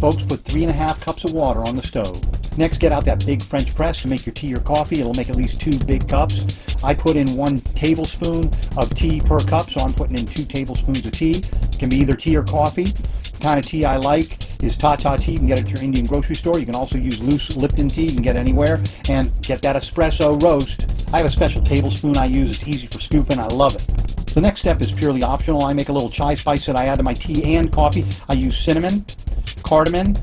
folks, put 3½ cups of water on the stove. Next, get out that big French press to make your tea or coffee. It'll make at least 2 big cups. I put in 1 tablespoon of tea per cup, so I'm putting in 2 tablespoons of tea. It can be either tea or coffee. The kind of tea I like is Tata tea. You can get it at your Indian grocery store. You can also use loose Lipton tea. You can get it anywhere. And get that espresso roast. I have a special tablespoon I use. It's easy for scooping. I love it. The next step is purely optional. I make a little chai spice that I add to my tea and coffee. I use cinnamon, cardamom,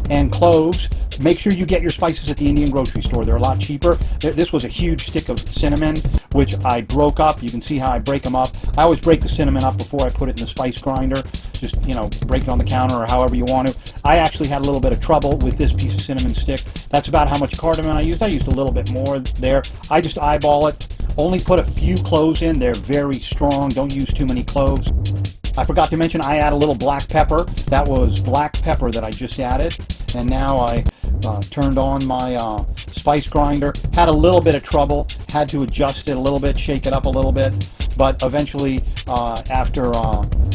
and cloves. Make sure you get your spices at the Indian grocery store. They're a lot cheaper. This was a huge stick of cinnamon, which I broke up. You can see how I break them up. I always break the cinnamon up before I put it in the spice grinder. Just, break it on the counter or however you want to. I actually had a little bit of trouble with this piece of cinnamon stick. That's about how much cardamom I used. I used a little bit more there. I just eyeball it. Only put a few cloves in. They're very strong. Don't use too many cloves. I forgot to mention I add a little black pepper. That was black pepper that I just added. And now I turned on my spice grinder. Had a little bit of trouble. Had to adjust it a little bit, shake it up a little bit. But eventually, after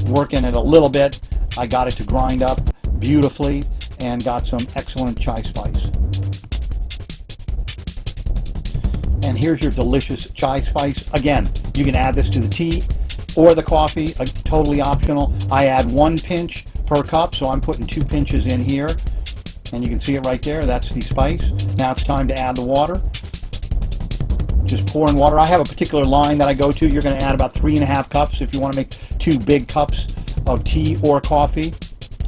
working it a little bit, I got it to grind up beautifully and got some excellent chai spice. And here's your delicious chai spice. Again, you can add this to the tea or the coffee, totally optional. I add 1 pinch per cup, so I'm putting 2 pinches in here. And you can see it right there, that's the spice. Now it's time to add the water. Just pour in water. I have a particular line that I go to. You're going to add about 3½ cups if you want to make 2 big cups of tea or coffee.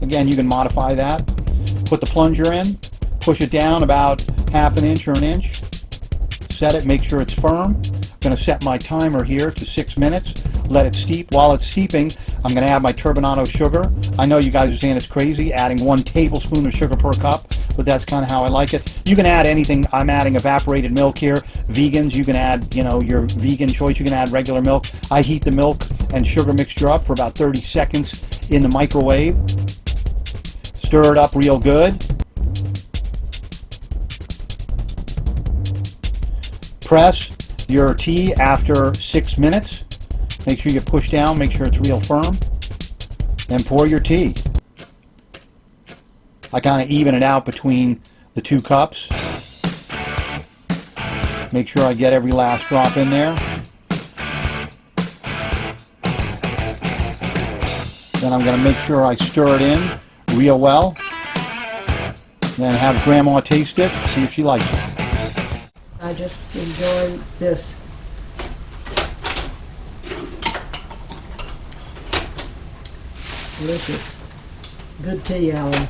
Again, you can modify that. Put the plunger in, push it down about 1/2 inch or 1 inch. Set it, make sure it's firm. I'm going to set my timer here to 6 minutes. Let it steep. While it's steeping, I'm going to add my turbinado sugar. I know you guys are saying it's crazy, adding 1 tablespoon of sugar per cup, but that's kind of how I like it. You can add anything. I'm adding evaporated milk here. Vegans, you can add, your vegan choice. You can add regular milk. I heat the milk and sugar mixture up for about 30 seconds in the microwave. Stir it up real good. Press your tea after 6 minutes. Make sure you push down, make sure it's real firm. Then pour your tea. I kind of even it out between the 2 cups. Make sure I get every last drop in there. Then I'm going to make sure I stir it in real well. Then have Grandma taste it, see if she likes it. I just enjoy this. Delicious. Good tea, Alan.